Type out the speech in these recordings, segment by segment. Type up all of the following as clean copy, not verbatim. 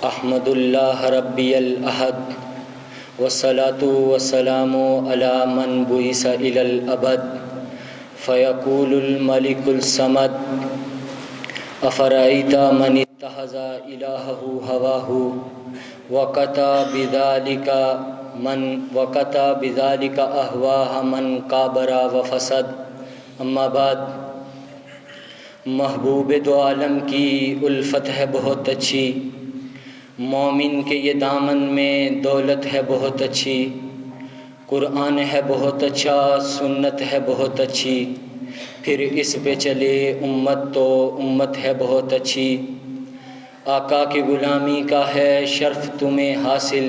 احمد اللہ ربی الاحد والصلاة والسلام علی من بعث الی الابد فیقول الملک الصمد افرأیت من اتخذ الہہ ہواہ وقطع بذلک اہواہ من کابر وفسد. اما بعد، محبوب دو عالم کی الفت ہے بہت اچھی، مومن کے یہ دامن میں دولت ہے بہت اچھی، قرآن ہے بہت اچھا، سنت ہے بہت اچھی، پھر اس پہ چلے امت تو امت ہے بہت اچھی. آقا کی غلامی کا ہے شرف تمہیں حاصل،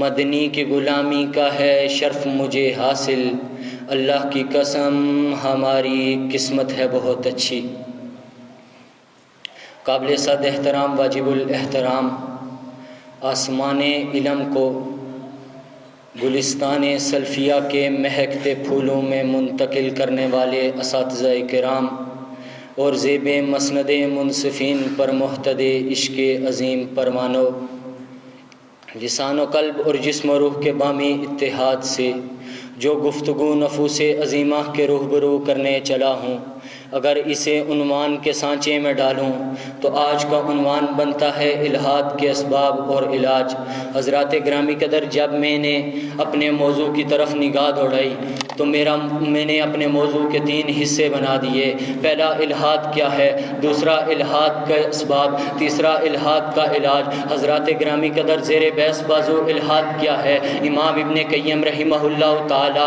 مدنی کی غلامی کا ہے شرف مجھے حاصل، اللہ کی قسم ہماری قسمت ہے بہت اچھی. قابل صد احترام واجب الاحترام آسمان علم کو گلستان سلفیہ کے مہکتے پھولوں میں منتقل کرنے والے اساتذہ کرام اور زیب مسند منصفین پر محتدی عشق عظیم پروانو، لسان و قلب اور جسم و روح کے بامی اتحاد سے جو گفتگو نفوس عظیمہ کے روبرو کرنے چلا ہوں، اگر اسے عنوان کے سانچے میں ڈالوں تو آج کا عنوان بنتا ہے الحاد کے اسباب اور علاج. حضرات گرامی قدر، جب میں نے اپنے موضوع کی طرف نگاہ دوڑائی تو میں نے اپنے موضوع کے 3 حصے بنا دیے. پہلا الحاد کیا ہے، دوسرا الحاد کا اسباب، تیسرا الحاد کا علاج. حضرات گرامی قدر، زیر بحث بازو الحاد کیا ہے؟ امام ابن قیم رحمہ اللہ تعالی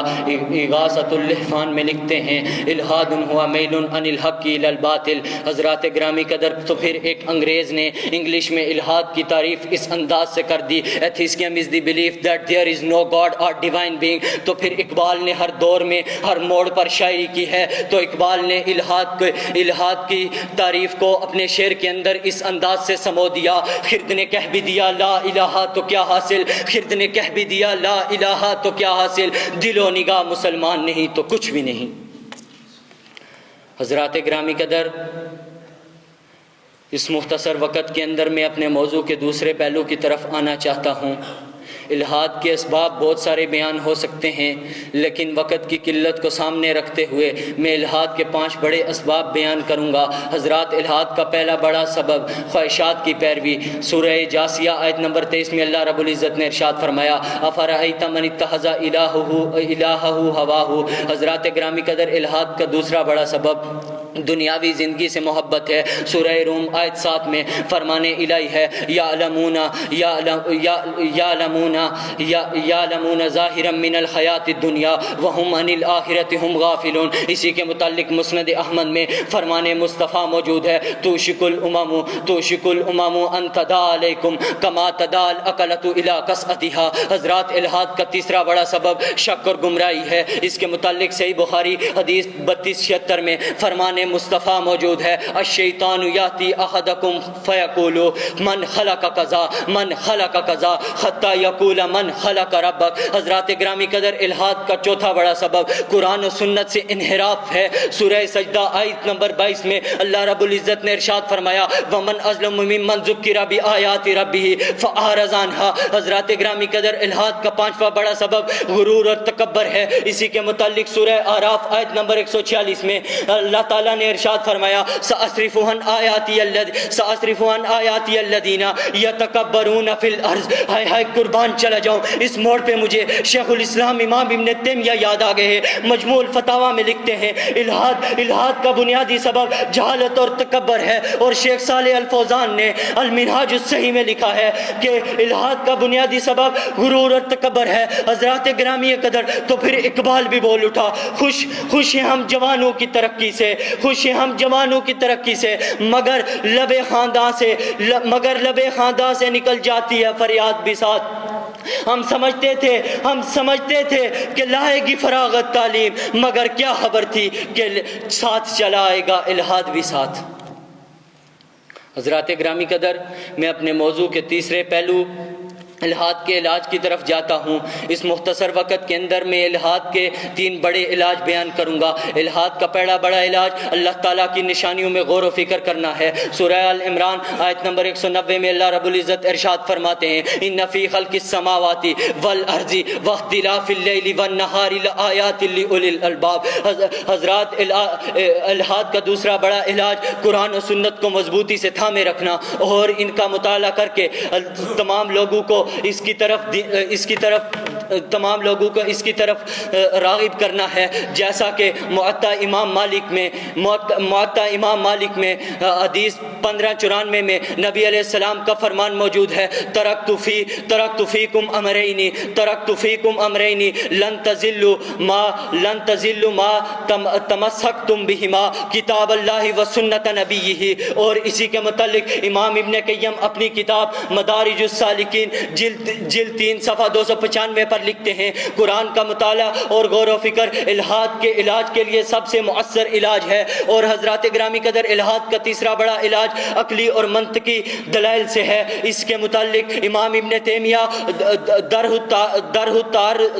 اغاثۃ اللحفان میں لکھتے ہیں الحاد ہوا میل عن الحق الی الباطل. حضرات گرامی قدر، تو پھر ایک انگریز نے انگلش میں الحاد کی تعریف اس انداز سے کر دی، atheism is the belief that there is no God اور ڈیوائن بینگ. تو پھر اقبال نے ہر دور میں ہر موڑ پر شاعری کی ہے، تو اقبال نے الحاد کی تعریف کو اپنے شعر کے اندر اس انداز سے سمو دیا، خرد نے کہہ بھی دیا لا الہ تو کیا حاصل، خرد نے کہہ بھی دیا لا الہ تو کیا حاصل، دل و نگاہ مسلمان نہیں تو کچھ بھی نہیں. حضرات گرامی قدر، اس مختصر وقت کے اندر میں اپنے موضوع کے دوسرے پہلو کی طرف آنا چاہتا ہوں. الحاد کے اسباب بہت سارے بیان ہو سکتے ہیں، لیکن وقت کی قلت کو سامنے رکھتے ہوئے میں الحاد کے 5 بڑے اسباب بیان کروں گا. حضرات، الحاد کا پہلا بڑا سبب خواہشات کی پیروی. سورہ جاثیہ آیت نمبر 23 میں اللہ رب العزت نے ارشاد فرمایا افرأیت من اتخذ الہہ ہواہ. حضرات گرامی قدر، الحاد کا دوسرا بڑا سبب دنیاوی زندگی سے محبت ہے. سورہ روم آیت 7 میں فرمان الہی ہے یعلمون ظاہرا من الحیات الدنیا وہم عن الآخرۃ ہم غافلون. اسی کے متعلق مسند احمد میں فرمان مصطفیٰ موجود ہے توشک الامم ان تداعی علیکم کما تداعی الاکلۃ الی قصعتھا. حضرات، الحاد کا تیسرا بڑا سبب شک اور گمراہی ہے. اس کے متعلق صحیح بخاری حدیث 3276 میں فرمان مصطفیٰ موجود ہے الشیطان یاتی احدکم فیقول من خلق کذا من خلق کذا حتی یقول من خلق ربک. حضرات گرامی قدر، الحاد کا چوتھا بڑا سبب قرآن و سنت سے انحراف ہے. سورہ سجدہ آیت نمبر 22 میں اللہ رب العزت نے ارشاد فرمایا ومن اظلم ممن ذکر بآیات ربہ فاعرض عنہا. حضرات گرامی قدر، الحاد کا 5واں بڑا سبب غرور اور تکبر ہے. اسی کے متعلق سورہ اعراف آیت نمبر 146 میں اللہ تعالیٰ نے ارشاد فرمایا سأصرف عن آیاتی الذین یتکبرون فی الارض. ہائے قربان چلا جاؤں، اس موڑ پہ مجھے شیخ الاسلام امام ابن تیمیہ یاد آ گئے ہیں. مجموع الفتاویٰ میں لکھتے ہیں الحاد کا بنیادی سبب جہالت اور تکبر ہے. اور شیخ صالح الفوزان نے المنہاج الصحیح میں لکھا ہے کہ الحاد کا بنیادی سبب غرور اور تکبر ہے. حضرات گرامی قدر، تو پھر اقبال بھی بول اٹھا خوش ہیں ہم جوانوں کی ترقی سے، خوش ہیں ہم جوانوں کی ترقی سے، مگر لب خاندان سے نکل جاتی ہے فریاد بھی ساتھ. ہم سمجھتے تھے کہ لائے گی فراغت تعلیم، مگر کیا خبر تھی کہ ساتھ چلائے گا الحاد بھی ساتھ. حضرات گرامی قدر، میں اپنے موضوع کے تیسرے پہلو الحاد کے علاج کی طرف جاتا ہوں۔ اس مختصر وقت کے اندر میں الحاد کے 3 بڑے علاج بیان کروں گا۔ الحاد کا پہلا بڑا علاج اللہ تعالیٰ کی نشانیوں میں غور و فکر کرنا ہے۔ سورہ آل عمران آیت نمبر 190 میں اللہ رب العزت ارشاد فرماتے ہیں ان فی خلق السماوات والارض واختلاف اللیل والنہار لآیات لأولی الالباب۔ حضرات الحاد کا دوسرا بڑا علاج قرآن و سنت کو مضبوطی سے تھامے رکھنا اور ان کا مطالعہ کر کے تمام لوگوں کو اس کی طرف راغب کرنا ہے، جیسا کہ موطا امام مالک میں حدیث 1594 میں نبی علیہ السلام کا فرمان موجود ہے ترکت فیکم امرین لن تضلوا ما تمسکتم بہما کتاب اللہ و سنت نبیہ۔ اور اسی کے متعلق امام ابن قیم اپنی کتاب مدارج السالکین جلد 3 صفحہ 295 پر لکھتے ہیں قرآن کا مطالعہ اور غور و فکر الحاد کے علاج کے لیے سب سے مؤثر علاج ہے۔ اور حضرات گرامی قدر الحاد کا تیسرا بڑا علاج عقلی اور منطقی دلائل سے ہے۔ اس کے متعلق امام ابن تیمیہ درہ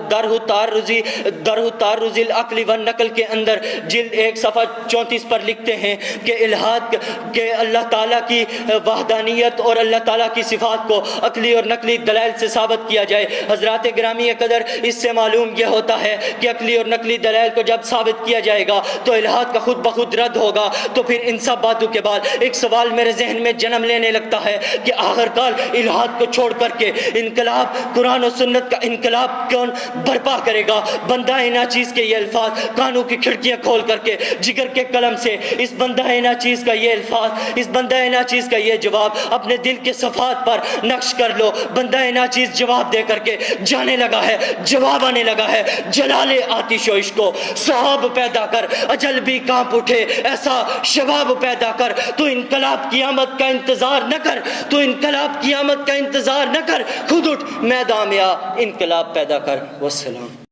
التعرض العقل والنقل کے اندر جلد 1 صفحہ 34 پر لکھتے ہیں کہ الحاد کے اللہ تعالیٰ کی وحدانیت اور اللہ تعالیٰ کی صفات کو عقلی اور نقلی دلائل سے ثابت کیا جائے۔ حضرات گرامی قدر اس سے معلوم یہ ہوتا ہے کہ عقلی اور نقلی دلائل کو جب ثابت کیا جائے گا تو الحاد کا خود بخود رد ہوگا۔ تو پھر ان سب باتوں کے بعد ایک سوال میرے ذہن میں جنم لینے لگتا ہے کہ آخرکار الحاد کو چھوڑ کر کے انقلاب قرآن و سنت کا انقلاب کون برپا کرے گا؟ بندہ ناچیز کے یہ الفاظ کانوں کی کھڑکیاں کھول کر کے جگر کے قلم سے اس بندہ ناچیز کا یہ الفاظ، اس بندہ ناچیز کا یہ جواب اپنے دل کے صفحات پر نقش کر لو۔ بندہ ناچیز جواب دے کر کے جانے لگا ہے، جواب آنے لگا ہے جلال آتش و عشق کو صحاب پیدا کر اجل بھی کانپ اٹھے ایسا شباب پیدا کر۔ تو انقلاب قیامت کا انتظار نہ کر، تو انقلاب قیامت کا انتظار نہ کر، خود اٹھ میدان میں آ انقلاب پیدا کر۔ والسلام۔